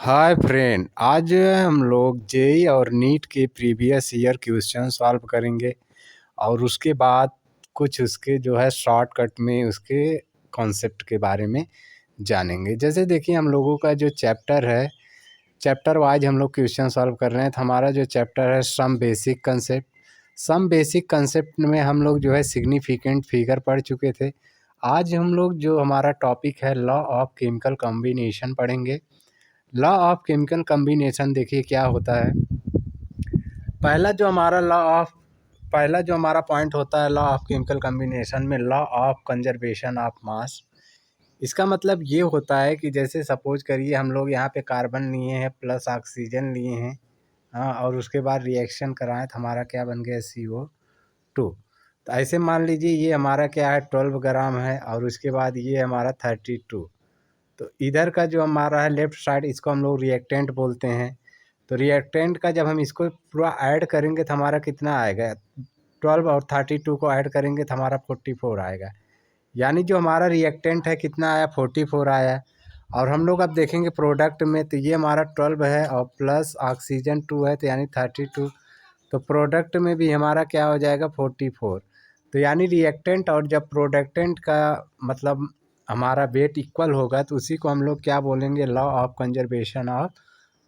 Hi friend, आज हम लोग जेई और नीट के प्रीवियस ईयर क्वेश्चन सॉल्व करेंगे और उसके बाद कुछ उसके जो है शॉर्टकट में उसके कॉन्सेप्ट के बारे में जानेंगे। जैसे देखिए, हम लोगों का जो चैप्टर है, चैप्टर वाइज हम लोग क्वेश्चन सॉल्व कर रहे हैं। तो हमारा जो चैप्टर है सम बेसिक कंसेप्ट में हम लोग जो है सिग्निफिकेंट फिगर पढ़ चुके थे। आज हम लोग जो हमारा टॉपिक है लॉ ऑफ केमिकल कॉम्बिनेशन पढ़ेंगे। लॉ ऑफ केमिकल कॉम्बिनेशन देखिए क्या होता है। पहला जो हमारा पहला जो हमारा पॉइंट होता है लॉ ऑफ केमिकल कॉम्बिनेशन में, लॉ ऑफ कंजर्वेशन ऑफ मास। इसका मतलब ये होता है कि जैसे सपोज करिए हम लोग यहाँ पे कार्बन लिए हैं प्लस ऑक्सीजन लिए हैं, हाँ, और उसके बाद रिएक्शन कराएं तो हमारा क्या बन गया, CO2। तो ऐसे मान लीजिए ये हमारा क्या है, 12 ग्राम है, और उसके बाद ये हमारा 32। तो इधर का जो हमारा है लेफ्ट साइड, इसको हम लोग रिएक्टेंट बोलते हैं। तो रिएक्टेंट का जब हम इसको पूरा ऐड करेंगे तो हमारा कितना आएगा, 12 और 32 को ऐड करेंगे तो हमारा 44 आएगा। यानी जो हमारा रिएक्टेंट है कितना आया, 44 आया। और हम लोग अब देखेंगे प्रोडक्ट में, तो ये हमारा 12 है और प्लस ऑक्सीजन 2 है, तो यानी 32। तो प्रोडक्ट में भी हमारा क्या हो जाएगा, 44। तो यानी रिएक्टेंट और जब प्रोडक्टेंट का मतलब हमारा वेट इक्वल होगा तो उसी को हम लोग क्या बोलेंगे, लॉ ऑफ कंजर्वेशन ऑफ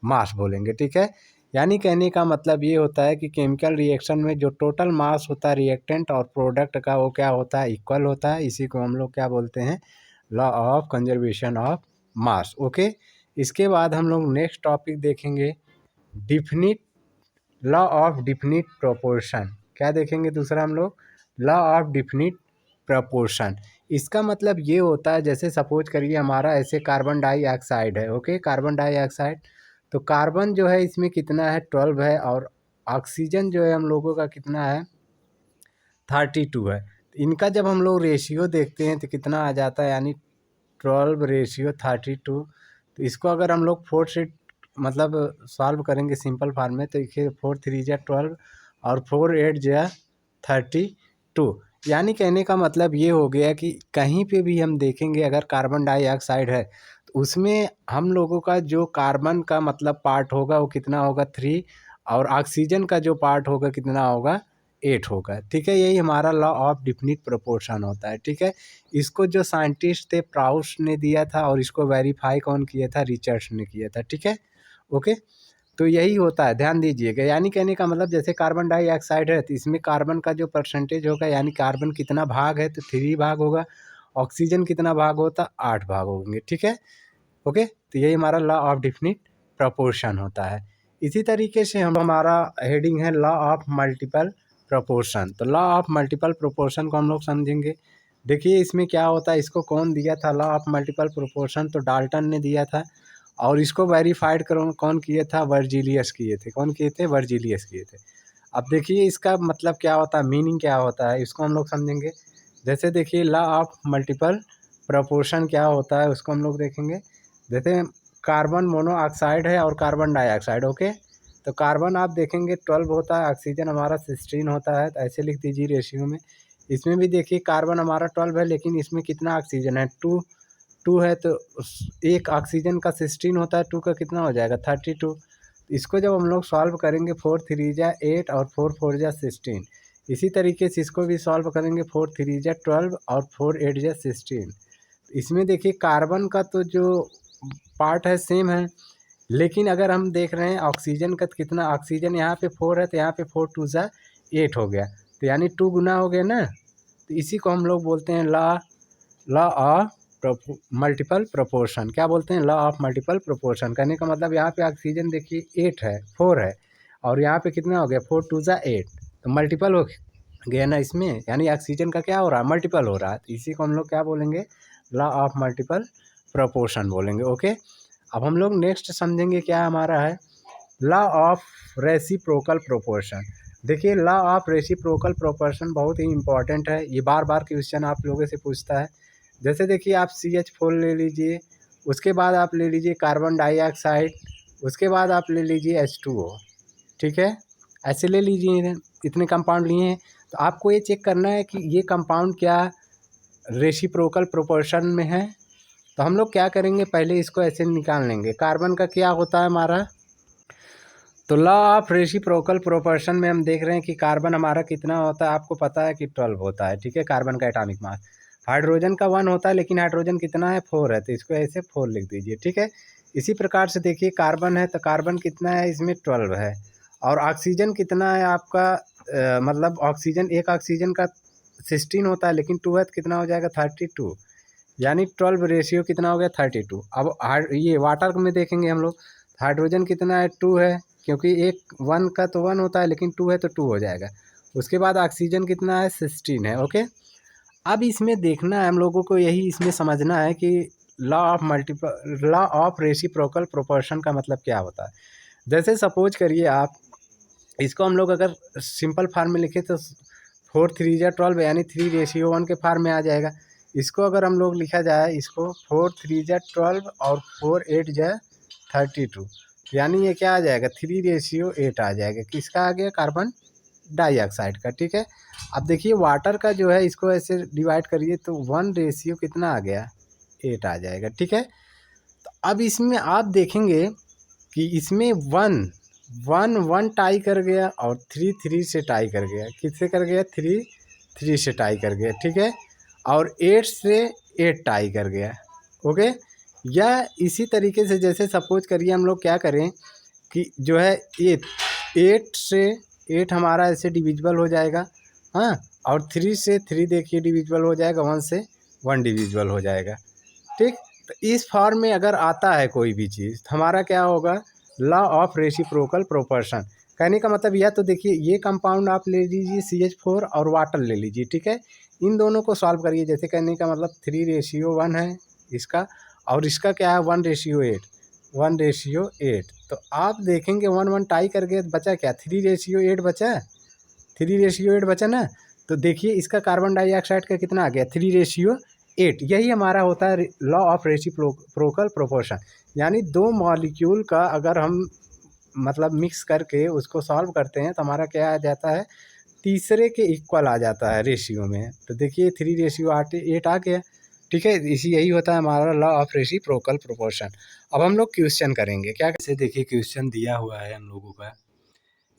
मास बोलेंगे। ठीक है, यानी कहने का मतलब ये होता है कि केमिकल रिएक्शन में जो टोटल मास होता है रिएक्टेंट और प्रोडक्ट का, वो क्या होता है, इक्वल होता है। इसी को हम लोग क्या बोलते हैं, law of conservation of mass. Okay, इसके बाद हम लोग नेक्स्ट टॉपिक देखेंगे, definite law of definite proportion. क्या देखेंगे दूसरा हम लोग, लॉ ऑफ डिफिनिट प्रोपोर्शन। इसका मतलब ये होता है, जैसे सपोज करिए हमारा ऐसे कार्बन डाइऑक्साइड है। ओके, कार्बन डाइऑक्साइड, तो कार्बन जो है इसमें कितना है, 12 है, और ऑक्सीजन जो है हम लोगों का कितना है, 32 है। इनका जब हम लोग रेशियो देखते हैं तो कितना आ जाता है, यानी 12:32। तो इसको अगर हम लोग 4 से मतलब सॉल्व करेंगे सिंपल फॉर्म में, तो देखिए 4 3 जा 12 और 4 8 जा 32। यानी कहने का मतलब ये हो गया कि कहीं पे भी हम देखेंगे अगर कार्बन डाइऑक्साइड है तो उसमें हम लोगों का जो कार्बन का मतलब पार्ट होगा वो कितना होगा, 3, और ऑक्सीजन का जो पार्ट होगा कितना होगा, 8 होगा। ठीक है, यही हमारा लॉ ऑफ डिफिनिट प्रोपोर्शन होता है। ठीक है, इसको जो साइंटिस्ट थे प्राउस्ट ने दिया था और इसको वेरीफाई कौन किया था, रिचर्ड्स ने किया था। ठीक है, ओके, तो यही होता है, ध्यान दीजिएगा। यानी कहने का मतलब जैसे कार्बन डाइऑक्साइड है तो इसमें कार्बन का जो परसेंटेज होगा, यानी कार्बन कितना भाग है तो 3 भाग होगा, ऑक्सीजन कितना भाग होता, 8 भाग होंगे। ठीक है, ओके, तो यही हमारा लॉ ऑफ डिफिनिट प्रोपोर्शन होता है। इसी तरीके से हमारा हेडिंग है लॉ ऑफ मल्टीपल प्रोपोर्शन। तो लॉ ऑफ मल्टीपल प्रोपोर्शन को हम लोग समझेंगे। देखिए इसमें क्या होता है, इसको कौन दिया था लॉ ऑफ मल्टीपल प्रोपोर्शन, तो डाल्टन ने दिया था। और इसको वेरीफाइड कौन किए था, वर्जिलियस किए थे। कौन किए थे, वर्जिलियस किए थे। अब देखिए इसका मतलब क्या होता है, मीनिंग क्या होता है, इसको हम लोग समझेंगे। जैसे देखिए लॉ ऑफ मल्टीपल प्रोपोर्शन क्या होता है उसको हम लोग देखेंगे। जैसे कार्बन मोनोऑक्साइड है और कार्बन डाइऑक्साइड। ओके, तो कार्बन आप देखेंगे 12 होता है, ऑक्सीजन हमारा 16 होता है, तो ऐसे लिख दीजिए रेशियो में। इसमें भी देखिए कार्बन हमारा 12 है, लेकिन इसमें कितना ऑक्सीजन है, 2 है, तो एक ऑक्सीजन का 16 होता है, 2 का कितना हो जाएगा, 32। इसको जब हम लोग सॉल्व करेंगे 4 3 जा 8 और 4 4 जा 16। इसी तरीके से इसको भी सॉल्व करेंगे, 4 3 जा 12 और 4 8 जा 16। इसमें देखिए कार्बन का तो जो पार्ट है सेम है, लेकिन अगर हम देख रहे हैं ऑक्सीजन का, तो कितना ऑक्सीजन यहाँ पे 4 है, तो यहाँ पे 4 2 जा 8 हो गया, तो यानी 2 गुना हो गया ना। तो इसी को हम लोग बोलते हैं law law of multiple proportion. क्या बोलते हैं, लॉ ऑफ मल्टीपल प्रोपोर्शन। कहने का मतलब यहाँ पे ऑक्सीजन देखिए 8 है, 4 है, और यहाँ पे कितना हो गया, 4 2 जा 8, तो मल्टीपल हो गया ना इसमें, यानी ऑक्सीजन का क्या हो रहा है, मल्टीपल हो रहा है। तो इसी को हम लोग क्या बोलेंगे, लॉ ऑफ मल्टीपल प्रोपोर्शन बोलेंगे। ओके, अब हम लोग नेक्स्ट समझेंगे क्या हमारा है, लॉ ऑफ रेसिप्रोकल प्रोपोर्शन। देखिए लॉ ऑफ रेसिप्रोकल प्रोपोर्शन बहुत ही इंपॉर्टेंट है, ये बार बार क्वेश्चन आप लोगों से पूछता है। जैसे देखिए आप CH4 ले लीजिए, उसके बाद आप ले लीजिए कार्बन डाइऑक्साइड, उसके बाद आप ले लीजिए H2O। ठीक है, ऐसे ले लीजिए, इतने कंपाउंड लिए हैं। तो आपको ये चेक करना है कि ये कंपाउंड क्या रेसिप्रोकल प्रोपोर्शन में है तो हम लोग क्या करेंगे, पहले इसको ऐसे निकाल लेंगे। कार्बन का क्या होता है हमारा, तो लॉ ऑफ रेसिप्रोकल प्रोपोर्शन में हम देख रहे हैं कि कार्बन हमारा कितना होता है, आपको पता है कि 12 होता है, ठीक है, कार्बन का एटॉमिक मास। हाइड्रोजन का 1 होता है, लेकिन हाइड्रोजन कितना है, 4 है, तो इसको ऐसे 4 लिख दीजिए, ठीक है। इसी प्रकार से देखिए कार्बन है, तो कार्बन कितना है, इसमें 12 है। और ऑक्सीजन कितना है आपका, मतलब ऑक्सीजन, एक ऑक्सीजन का 16 होता है, लेकिन 2 है, तो कितना हो जाएगा 32, यानी 12 रेशियो कितना हो गया 32। अब ये वाटर में देखेंगे हम लोग, हाइड्रोजन कितना है, 2 है, क्योंकि एक 1 का तो 1 होता है, लेकिन 2 है तो 2 हो जाएगा। उसके बाद ऑक्सीजन कितना है, 16 है, ओके। अब इसमें देखना है हम लोगों को, यही इसमें समझना है कि लॉ ऑफ रेसिप्रोकल प्रोपोर्शन का मतलब क्या होता है। जैसे सपोज करिए आप, इसको हम लोग अगर सिंपल फार्म में लिखे तो 4 3 जा 12, यानी 3:1 के फार्म में आ जाएगा। इसको अगर हम लोग लिखा जाए, इसको 4 3 जा 12 और 4 8 जा 32, यानी ये क्या आ जाएगा, 3:8 आ जाएगा। किसका आ गया, कार्बन डाइऑक्साइड का, ठीक है। अब देखिए वाटर का जो है, इसको ऐसे डिवाइड करिए तो 1 कितना आ गया, 8 आ जाएगा, ठीक है। तो अब इसमें आप देखेंगे कि इसमें 1 टाई कर गया और 3 से टाई कर गया, किससे कर गया, 3 से टाई कर गया, ठीक है। और 8 से 8 टाई कर गया, ओके। या इसी तरीके से जैसे सपोज करिए हम लोग क्या करें कि जो है ये 8 से 8 हमारा ऐसे डिविजिबल हो जाएगा, हाँ। और 3 से 3 देखिए डिविजिबल हो जाएगा, 1 से 1 डिविजिबल हो जाएगा, ठीक। तो इस फॉर्म में अगर आता है कोई भी चीज़, तो हमारा क्या होगा, लॉ ऑफ रेसिप्रोकल प्रोपोर्शन। कहने का मतलब यह, तो देखिए ये कंपाउंड आप ले लीजिए CH4 और वाटर ले लीजिए, ठीक है। इन दोनों को सॉल्व करिए, जैसे कहने का मतलब 3:1 है इसका, और इसका क्या है 1:8, 1:8। तो आप देखेंगे 1 टाई करके बचा क्या, 3:8 बचा, 3:8 बचा ना। तो देखिए इसका कार्बन डाइऑक्साइड का कितना आ गया, 3:8। यही हमारा होता है लॉ ऑफ रेसिप्रोकल प्रोपोर्शन। यानी दो मॉलिक्यूल का अगर हम मतलब मिक्स करके उसको सॉल्व करते हैं, तो हमारा क्या आ जाता है, तीसरे के इक्वल आ जाता है रेशियो में। तो देखिए 3:8 आ गया, ठीक है। इसी यही होता है हमारा लॉ ऑफ रेसिप्रोकल प्रोपोर्शन। अब हम लोग क्वेश्चन करेंगे, क्या कैसे, देखिए क्वेश्चन दिया हुआ है हम लोगों का।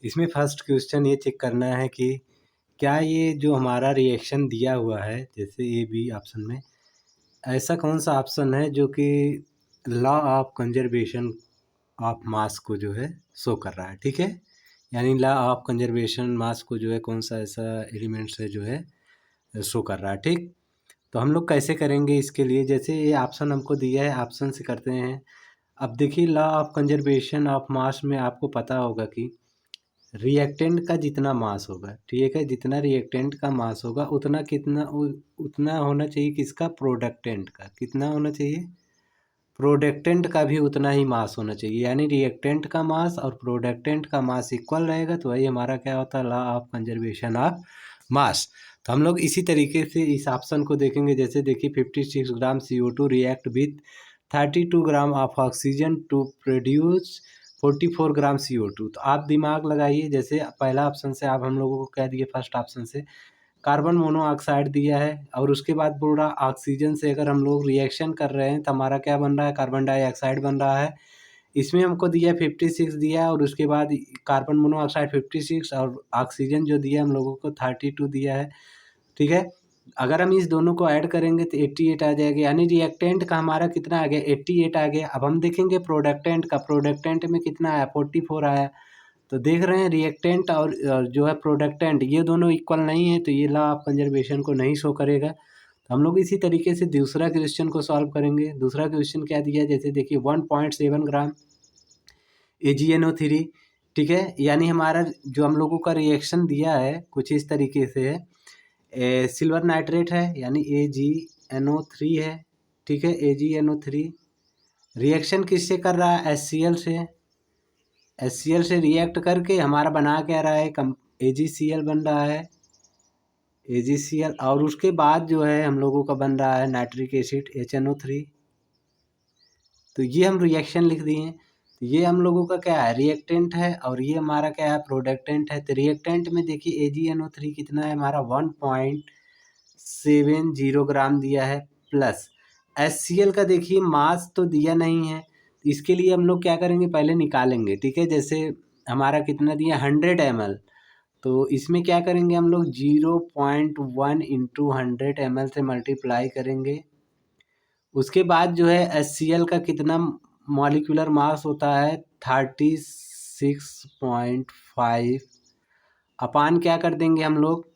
इसमें फर्स्ट क्वेश्चन ये चेक करना है कि क्या ये जो हमारा रिएक्शन दिया हुआ है, जैसे ए बी ऑप्शन में, ऐसा कौन सा ऑप्शन है जो कि लॉ ऑफ कंजर्वेशन ऑफ मास को जो है शो कर रहा है, ठीक है। यानी लॉ ऑफ कंजर्वेशन मास को जो है कौन सा ऐसा एलिमेंट्स है जो है शो कर रहा है, ठीक। तो हम लोग कैसे करेंगे इसके लिए, जैसे ये ऑप्शन हमको दिया है, ऑप्शन से करते हैं। अब देखिए लॉ ऑफ कंजर्वेशन ऑफ मास में आपको पता होगा कि रिएक्टेंट का जितना मास होगा, ठीक है, जितना रिएक्टेंट का मास होगा उतना उतना होना चाहिए किसका, प्रोडक्टेंट का। कितना होना चाहिए, प्रोडक्टेंट का भी उतना ही मास होना चाहिए। यानी रिएक्टेंट का मास और प्रोडक्टेंट का मास इक्वल रहेगा, तो वही हमारा क्या होता है, लॉ ऑफ कंजर्वेशन ऑफ मास। तो हम लोग इसी तरीके से इस ऑप्शन को देखेंगे। जैसे देखिए 56 gram CO2 react with 32 gram of oxygen to produce 44 gram CO2। तो आप दिमाग लगाइए, जैसे पहला ऑप्शन से आप हम लोगों को कह दिए, फर्स्ट ऑप्शन से कार्बन मोनोऑक्साइड दिया है, और उसके बाद पूरा ऑक्सीजन से अगर हम लोग रिएक्शन कर रहे हैं तो हमारा क्या बन रहा है, कार्बन डाइऑक्साइड बन रहा है। इसमें हमको दिया 56 दिया है, और उसके बाद कार्बन मोनोऑक्साइड 56 और ऑक्सीजन जो दिया हम लोगों को 32 दिया है, ठीक है। अगर हम इस दोनों को ऐड करेंगे तो 88 आ जाएगा, यानी रिएक्टेंट का हमारा कितना आ गया, 88 आ गया। अब हम देखेंगे प्रोडक्टेंट का, प्रोडक्टेंट में कितना आया, 44 आया। तो देख रहे हैं रिएक्टेंट और जो है प्रोडक्टेंट, ये दोनों इक्वल नहीं है, तो ये लॉ ऑफ कंजर्वेशन को नहीं शो करेगा। तो हम लोग इसी तरीके से दूसरा क्वेश्चन को सॉल्व करेंगे। दूसरा क्वेश्चन क्या दिया है, जैसे देखिए 1.7 ग्राम AgNO3, ठीक है। यानी हमारा जो हम लोगों का रिएक्शन दिया है कुछ इस तरीके से है, सिल्वर नाइट्रेट है, यानी AgNO3 है, ठीक है। AgNO3 रिएक्शन किससे कर रहा है, HCl से। HCl से रिएक्ट करके हमारा बना क्या रहा है, AgCl बन रहा है, AgCl। और उसके बाद जो है हम लोगों का बन रहा है नाइट्रिक एसिड HNO3। तो ये हम रिएक्शन लिख दिए। तो ये हम लोगों का क्या है, रिएक्टेंट है, और ये हमारा क्या है, प्रोडक्टेंट है। तो रिएक्टेंट में देखिए AgNO3 कितना है हमारा, 1.70 ग्राम दिया है, प्लस HCl का देखिए मास तो दिया नहीं है, इसके लिए हम लोग क्या करेंगे, पहले निकालेंगे, ठीक है। जैसे हमारा कितना दिया 100 ml, तो इसमें क्या करेंगे हम लोग 0.1 इंटू 100 ml से मल्टीप्लाई करेंगे। उसके बाद जो है HCl का कितना मॉलिक्यूलर मास होता है 36.5, अपान क्या कर देंगे हम लोग,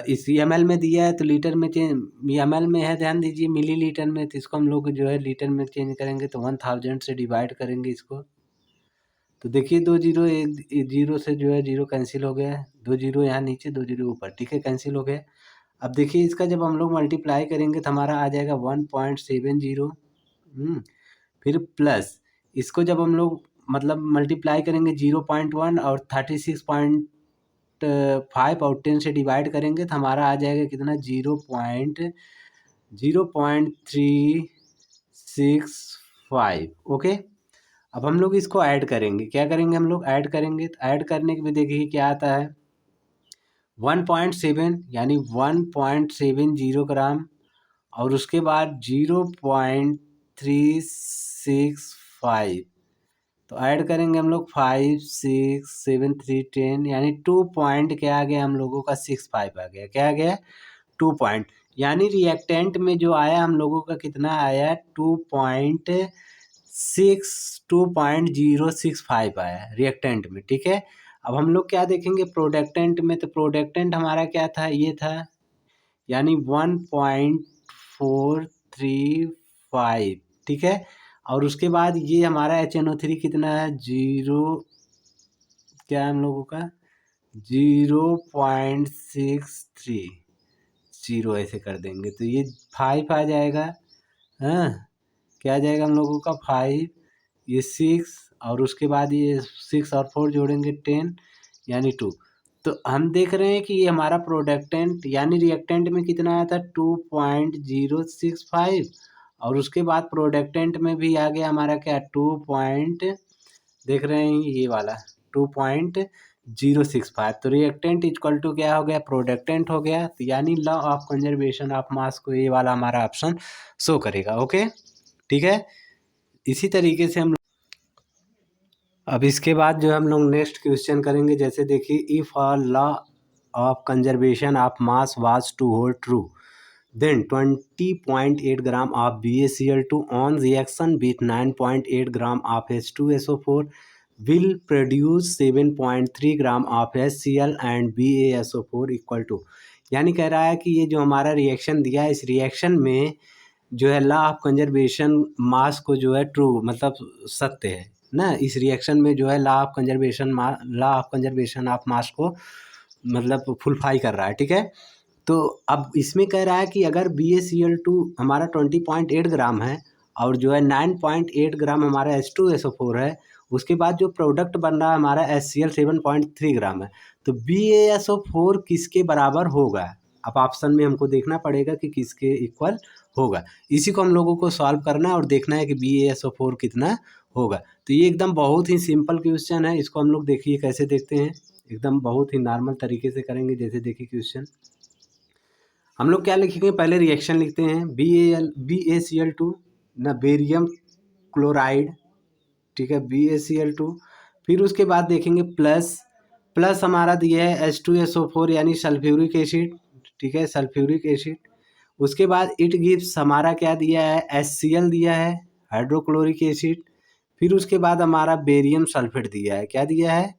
इस ml में दिया है तो लीटर में चेंज, ml में है ध्यान दीजिए, मिलीलीटर में, तो इसको हम लोग जो है लीटर में चेंज करेंगे तो 1000 से डिवाइड करेंगे इसको। तो देखिए 2 जीरो, एक जीरो से जो है जीरो कैंसिल हो गया, 2 जीरो यहाँ नीचे 2 जीरो ऊपर, ठीक है, कैंसिल हो गया। अब देखिए इसका जब हम लोग मल्टीप्लाई करेंगे तो हमारा आ जाएगा 1.70, फिर प्लस इसको जब हम लोग मतलब मल्टीप्लाई करेंगे 0.1 और 36.5 और 10 से डिवाइड करेंगे तो हमारा आ जाएगा कितना 0.0365। ओके, अब हम लोग इसको ऐड करेंगे, क्या करेंगे हम लोग ऐड करेंगे, तो ऐड करने के भी देखिए क्या आता है 1.7 यानी 1.70 ग्राम, और उसके बाद 0.365, तो ऐड करेंगे हम लोग 5 6 7 3 10 यानी 2 पॉइंट क्या आ गया हम लोगों का 65 आ गया, क्या आ गया 2 पॉइंट, यानी रिएक्टेंट में जो आया हम लोगों का कितना आया 2.065 आया रिएक्टेंट में, ठीक है। अब हम लोग क्या देखेंगे प्रोडक्टेंट में, तो प्रोडक्टेंट हमारा क्या था, ये था, यानी 1.435, ठीक है। और उसके बाद ये हमारा HNO3 कितना है, जीरो, क्या है हम लोगों का 0.63, जीरो ऐसे कर देंगे तो ये 5 आ जाएगा, हाँ, क्या आ जाएगा हम लोगों का 5, ये 6, और उसके बाद ये 6 और 4 जोड़ेंगे 10 यानी 2। तो हम देख रहे हैं कि ये हमारा प्रोडक्टेंट यानी रिएक्टेंट में कितना आया था 2.065, और उसके बाद प्रोडक्टेंट में भी आ गया हमारा क्या 2 पॉइंट, देख रहे हैं ये वाला 2.065, तो रिएक्टेंट इक्वल टू क्या हो गया प्रोडक्टेंट हो गया, तो यानी लॉ ऑफ कंजर्वेशन ऑफ मास को ये वाला हमारा ऑप्शन शो करेगा। ओके, ठीक है। इसी तरीके से हम अब इसके बाद जो हम लोग नेक्स्ट क्वेश्चन करेंगे, जैसे देखिए if a law of conservation of mass was to hold true then 20.8 gram of BaCl2 on reaction with 9.8 gram of H2SO4 will produce 7.3 gram of HCl and BaSO4 equal to, यानी कह रहा है कि ये जो हमारा रिएक्शन दिया है इस रिएक्शन में जो है लॉ ऑफ कंजर्वेशन मास को जो है ट्रू मतलब सत्य है ना, इस रिएक्शन में जो है लॉ ऑफ कंजर्वेशन ऑफ मास को मतलब फुलफाई कर रहा है, ठीक है। तो अब इसमें कह रहा है कि अगर BaCl2 हमारा 20.8 ग्राम है और जो है 9.8 ग्राम हमारा H2SO4 है, उसके बाद जो प्रोडक्ट बन रहा है हमारा HCl 7.3 ग्राम है, तो BaSO4 किसके बराबर होगा, अब ऑप्शन में हमको देखना पड़ेगा कि किसके इक्वल होगा, इसी को हम लोगों को सॉल्व करना है और देखना है कि BaSO4 कितना होगा। तो ये एकदम बहुत ही सिंपल क्वेश्चन है, इसको हम लोग देखिए कैसे देखते हैं, एकदम बहुत ही नॉर्मल तरीके से करेंगे। जैसे देखिए क्वेश्चन हम लोग क्या लिखेंगे, पहले रिएक्शन लिखते हैं BaCl2 ना बेरियम क्लोराइड, ठीक है BaCl2, फिर उसके बाद देखेंगे प्लस हमारा दिया है H2SO4 यानी सल्फ्यूरिक एसिड, ठीक है सल्फ्यूरिक एसिड। उसके बाद इट गिव्स हमारा क्या दिया है HCl दिया है हाइड्रोक्लोरिक एसिड, फिर उसके बाद हमारा बेरियम सल्फेट दिया है, क्या दिया है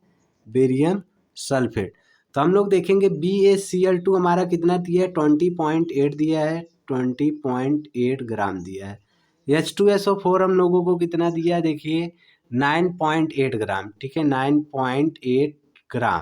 बेरियम सल्फेट। तो हम लोग देखेंगे BaCl2 हमारा कितना दिया है 20.8 दिया है, 20.8 ग्राम दिया है। H2SO4 हम लोगों को कितना दिया है देखिए 9.8 ग्राम, ठीक है 9.8 ग्राम।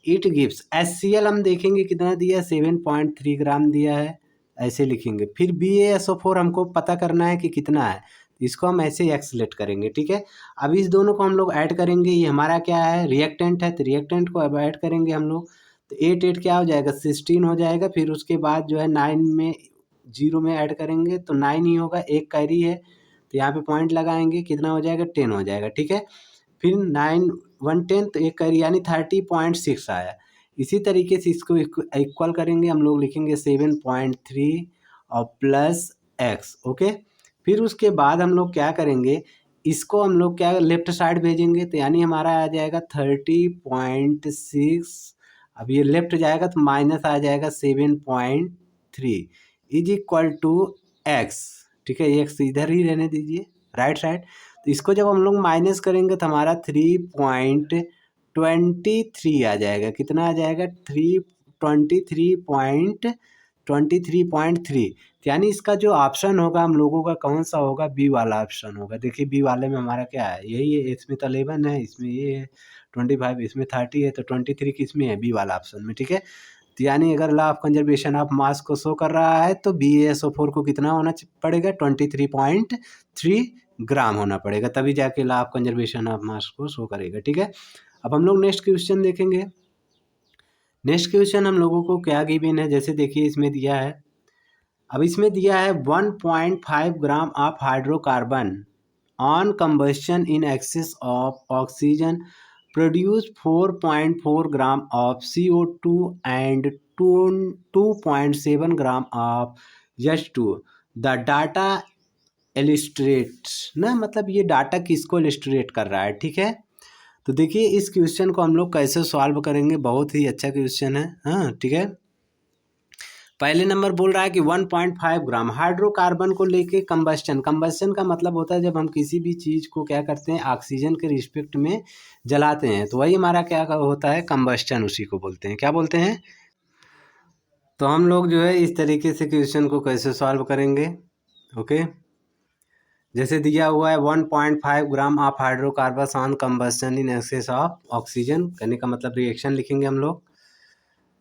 इट गिव्स HCl हम देखेंगे कितना दिया है 7.3 ग्राम दिया है, ऐसे लिखेंगे। फिर BaSO4 हमको पता करना है कि कितना है, इसको हम ऐसे एक्सलेट करेंगे, ठीक है। अब इस दोनों को हम लोग ऐड करेंगे, ये हमारा क्या है रिएक्टेंट है, तो रिएक्टेंट को अब ऐड करेंगे हम लोग, तो 8 क्या हो जाएगा 16 हो जाएगा। फिर उसके बाद जो है 9 में 0 में ऐड करेंगे तो 9 ही होगा, एक कैरी है तो यहाँ पे पॉइंट लगाएंगे कितना हो जाएगा 10 हो जाएगा, ठीक है। फिर 9 1 10 तो एक कैरी यानी 30.6 आया। इसी तरीके से इसको इक्वल करेंगे, हम लोग लिखेंगे 7.3 और प्लस एक्स। ओके, फिर उसके बाद हम लोग क्या करेंगे, इसको हम लोग क्या लेफ्ट साइड भेजेंगे, तो यानी हमारा आ जाएगा 30.6। अब ये लेफ्ट जाएगा तो माइनस आ जाएगा 7.3 इज इक्वल टू एक्स। ठीक है, एक्स इधर ही रहने दीजिए राइट साइड। तो इसको जब हम लोग माइनस करेंगे तो हमारा 3.23 आ जाएगा। कितना आ जाएगा, 323.3। यानी इसका जो ऑप्शन होगा हम लोगों का कौन सा होगा, बी वाला ऑप्शन होगा। देखिए बी वाले में हमारा क्या है, यही है, इसमें तो 11 है, इसमें ये है 25, इसमें 30 है, तो 23 किस में है, बी वाला ऑप्शन में। ठीक है, तो यानी अगर लॉ ऑफ कंजर्वेशन ऑफ मास को शो कर रहा है तो BaSO4 को कितना होना पड़ेगा, 23.3 ग्राम होना पड़ेगा, तभी जाके लॉ ऑफ कंजर्वेशन ऑफ मास को शो करेगा। ठीक है, अब हम लोग नेक्स्ट क्वेश्चन देखेंगे। नेक्स्ट क्वेश्चन हम लोगों को क्या गिवन है, जैसे देखिए इसमें दिया है, अब इसमें दिया है 1.5 gram of hydrocarbon on combustion in excess of oxygen produce 4.4 gram of CO2 and 2.7 gram of H2। The data illustrates ना, मतलब ये डाटा किसको इलिस्ट्रेट कर रहा है। ठीक है, तो देखिए इस क्वेश्चन को हम लोग कैसे सॉल्व करेंगे, बहुत ही अच्छा क्वेश्चन है। हाँ ठीक है, पहले नंबर बोल रहा है कि 1.5 ग्राम हाइड्रोकार्बन को लेके कंबस्शन। कंबस्शन का मतलब होता है जब हम किसी भी चीज़ को क्या करते हैं, ऑक्सीजन के रिस्पेक्ट में जलाते हैं, तो वही हमारा क्या होता है, कंबस्शन, उसी को बोलते हैं, क्या बोलते हैं। तो हम लोग जो है इस तरीके से क्वेश्चन को कैसे सॉल्व करेंगे। ओके, जैसे दिया हुआ है 1.5 gram of hydrocarbon on combustion in excess of oxygen, कहने का मतलब रिएक्शन लिखेंगे हम लोग।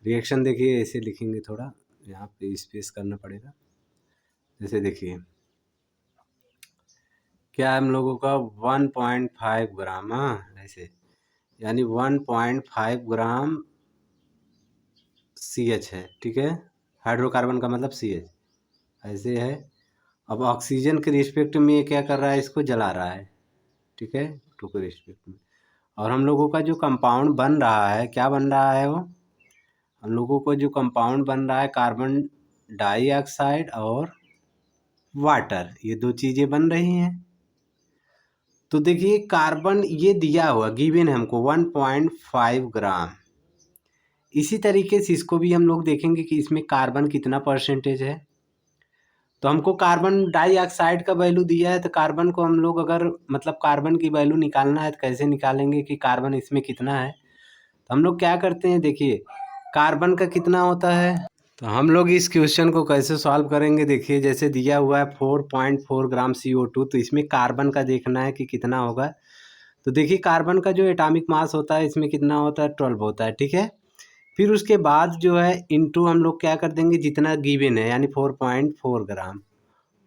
रिएक्शन देखिए ऐसे लिखेंगे, थोड़ा यहाँ पे स्पेस करना पड़ेगा। जैसे देखिए क्या हम लोगों का 1.5 ग्राम, हाँ ऐसे, यानी 1.5 ग्राम CH है। ठीक है, हाइड्रोकार्बन का मतलब CH ऐसे है। अब ऑक्सीजन के रिस्पेक्ट में ये क्या कर रहा है, इसको जला रहा है। ठीक है, टू के रिस्पेक्ट में। और हम लोगों का जो कंपाउंड बन रहा है, क्या बन रहा है वो, हम लोगों को जो कंपाउंड बन रहा है कार्बन डाइऑक्साइड और वाटर, ये दो चीज़ें बन रही हैं। तो देखिए कार्बन ये दिया हुआ गिवन है हमको 1.5 ग्राम। इसी तरीके से इसको भी हम लोग देखेंगे कि इसमें कार्बन कितना परसेंटेज है। तो हमको कार्बन डाइऑक्साइड का वैल्यू दिया है, तो कार्बन को हम लोग अगर मतलब कार्बन की वैल्यू निकालना है तो कैसे निकालेंगे कि कार्बन इसमें कितना है। तो हम लोग क्या करते हैं, देखिए कार्बन का कितना होता है, तो हम लोग इस क्वेश्चन को कैसे सॉल्व करेंगे। देखिए जैसे दिया हुआ है 4.4 ग्राम CO2, तो इसमें कार्बन का देखना है कि कितना होगा। तो देखिए कार्बन का जो एटॉमिक मास होता है इसमें कितना होता है, 12 होता है। ठीक है, फिर उसके बाद जो है इनटू हम लोग क्या कर देंगे, जितना गिवन है, यानी 4.4 ग्राम,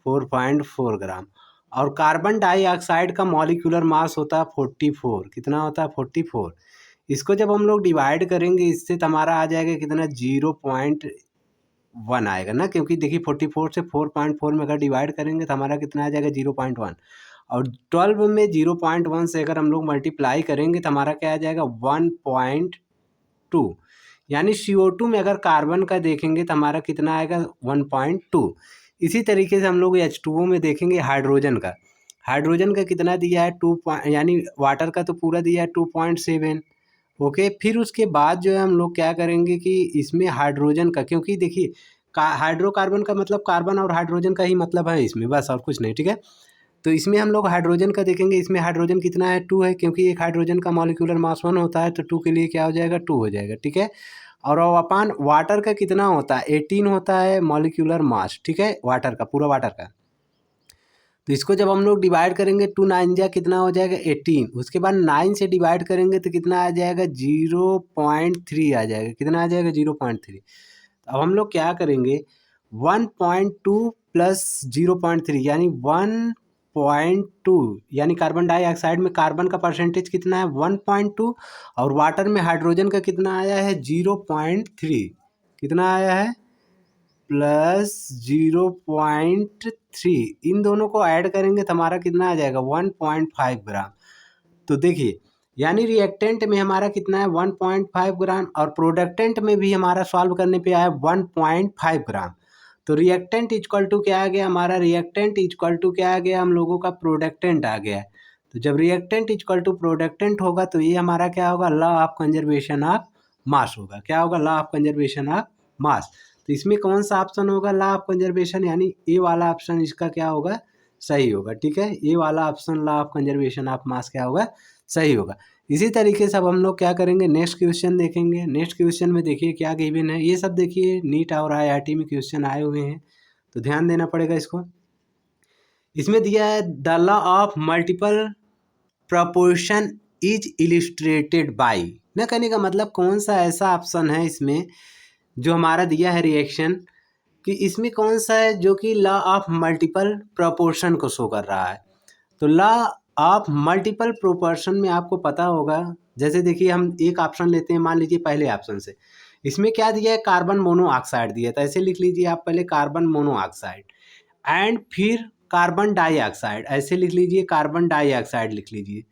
4.4 ग्राम। और कार्बन डाइऑक्साइड का मॉलिक्यूलर मास होता है 44। कितना होता है, 44। इसको जब हम लोग डिवाइड करेंगे इससे तो हमारा आ जाएगा कितना, 0.1 आएगा ना, क्योंकि देखिए 44 से 4.4 में अगर डिवाइड करेंगे तो हमारा कितना आ जाएगा, 0.1। और 12 में 0.1 से अगर हम लोग मल्टीप्लाई करेंगे तो हमारा क्या आ जाएगा, 1.2। यानी CO2 में अगर कार्बन का देखेंगे तो हमारा कितना आएगा, 1.2। इसी तरीके से हम लोग H2O में देखेंगे हाइड्रोजन का, हाइड्रोजन का कितना दिया है, 2, यानी वाटर का तो पूरा दिया है 2.7। ओके, फिर उसके बाद जो है हम लोग क्या करेंगे कि इसमें हाइड्रोजन का, क्योंकि देखिए हाइड्रोकार्बन का मतलब कार्बन और हाइड्रोजन का ही मतलब है इसमें, बस और कुछ नहीं। ठीक है, तो इसमें हम लोग हाइड्रोजन का देखेंगे, इसमें हाइड्रोजन कितना है, 2 है, क्योंकि एक हाइड्रोजन का मॉलिक्यूलर मास 1 होता है, तो 2 के लिए क्या हो जाएगा, 2 हो जाएगा। ठीक है, और अपान वाटर का कितना होता है, 18 होता है मॉलिक्यूलर मास। ठीक है, वाटर का, पूरा वाटर का। तो इसको जब हम लोग डिवाइड करेंगे, 2 9 जा कितना हो जाएगा, 18। उसके बाद 9 से डिवाइड करेंगे तो कितना आ जाएगा, 0.3 आ जाएगा। कितना आ जाएगा, 0.3। अब हम लोग क्या करेंगे, 1.2 प्लस 0.3 यानी 1.2, यानी कार्बन डाइऑक्साइड में कार्बन का परसेंटेज कितना है, 1.2। और वाटर में हाइड्रोजन का कितना आया है, 0.3। कितना आया है, प्लस 0.3। इन दोनों को ऐड करेंगे तो हमारा कितना आ जाएगा, 1.5 ग्राम। तो देखिए यानी रिएक्टेंट में हमारा कितना है, 1.5 ग्राम, और प्रोडक्टेंट में भी हमारा सॉल्व करने पे आया 1.5 ग्राम। तो रिएक्टेंट इक्वल टू क्या आ गया हमारा, रिएक्टेंट इक्वल टू क्या आ गया हम लोगों का, प्रोडक्टेंट आ गया। तो जब रिएक्टेंट इक्वल टू प्रोडक्टेंट होगा तो ये हमारा क्या होगा, लॉ ऑफ कंजर्वेशन ऑफ मास होगा। क्या होगा, लॉ ऑफ कंजर्वेशन ऑफ मास। तो इसमें कौन सा ऑप्शन होगा, लॉ ऑफ कंजर्वेशन, यानी ए वाला ऑप्शन इसका क्या होगा, सही होगा। ठीक है, ए वाला option law of conservation of मास क्या होगा, सही होगा। इसी तरीके से अब हम लोग क्या करेंगे, नेक्स्ट क्वेश्चन देखेंगे। नेक्स्ट क्वेश्चन में देखिए क्या गिवन है, ये सब देखिए नीट और IIT में क्वेश्चन आए हुए हैं, तो ध्यान देना पड़ेगा इसको। इसमें दिया है the law of multiple proportion is illustrated by, न कहने का मतलब कौन सा ऐसा ऑप्शन है इसमें जो हमारा दिया है रिएक्शन कि इसमें कौन सा है जो कि लॉ ऑफ मल्टीपल प्रोपोर्शन को शो कर रहा है। तो लॉ ऑफ मल्टीपल प्रोपोर्शन में आपको पता होगा, जैसे देखिए हम एक ऑप्शन लेते हैं, मान लीजिए पहले ऑप्शन से, इसमें क्या दिया है, कार्बन मोनोऑक्साइड दिया था। ऐसे लिख लीजिए आप पहले कार्बन मोनोऑक्साइड एंड फिर कार्बन डाइऑक्साइड, ऐसे लिख लीजिए कार्बन डाइऑक्साइड लिख लीजिए।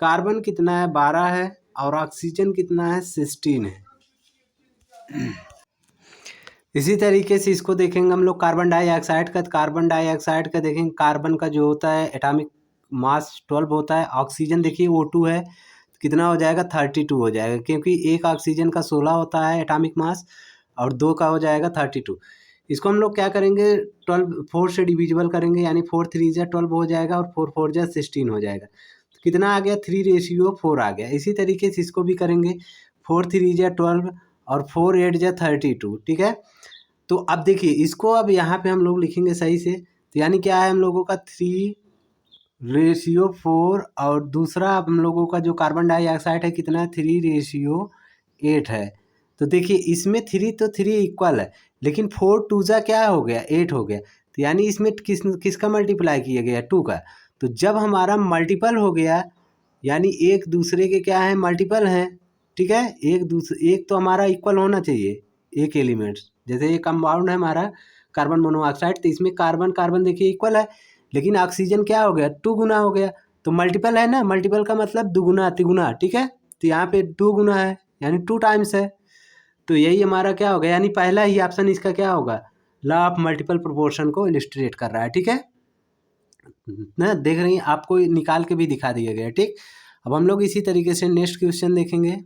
कार्बन कितना है, 12 है, और ऑक्सीजन कितना है, 16 है। इसी तरीके से इसको देखेंगे हम लोग कार्बन डाइऑक्साइड का। कार्बन डाइऑक्साइड का देखेंगे, कार्बन का जो होता है एटॉमिक मास 12 होता है। ऑक्सीजन देखिए O2 है, कितना हो जाएगा, 32 हो जाएगा, क्योंकि एक ऑक्सीजन का 16 होता है एटॉमिक मास और 2 का हो जाएगा 32। इसको हम लोग क्या करेंगे, 12 4 से डिविजिबल करेंगे, यानी 4 3 जा 12 हो जाएगा और 4 4 जा 16 हो जाएगा। तो कितना आ गया, 3:4 आ गया। इसी तरीके से इसको भी करेंगे, 4 3 जा 12 और 4 8 जा 32। ठीक है, तो अब देखिए इसको अब यहाँ पे हम लोग लिखेंगे सही से, तो यानी क्या है हम लोगों का 3:4, और दूसरा हम लोगों का जो कार्बन डाइऑक्साइड है कितना है, 3:8 है। तो देखिए इसमें 3 तो 3 इक्वल है, लेकिन 4 2 जा क्या हो गया, 8 हो गया। तो यानी इसमें किसका मल्टीप्लाई किया गया, 2 का। तो जब हमारा मल्टीपल हो गया, यानी एक दूसरे के क्या है, मल्टीपल हैं। ठीक है, एक तो हमारा इक्वल होना चाहिए, एक एलिमेंट्स, जैसे ये कंपाउंड है हमारा कार्बन मोनोऑक्साइड, तो इसमें कार्बन कार्बन देखिए इक्वल है, लेकिन ऑक्सीजन क्या हो गया, 2 गुना हो गया। तो मल्टीपल है ना, मल्टीपल का मतलब दुगुना तिगुना। ठीक है, तो यहाँ पे 2 गुना है, यानी 2 टाइम्स है। तो यही हमारा क्या होगा, यानी पहला ही ऑप्शन इसका क्या होगा, लॉ ऑफ मल्टीपल प्रोपोर्शन को इलिस्ट्रेट कर रहा है। ठीक है ना, देख रही हैं, आपको निकाल के भी दिखा दिया गया। ठीक, अब हम लोग इसी तरीके से नेक्स्ट क्वेश्चन देखेंगे।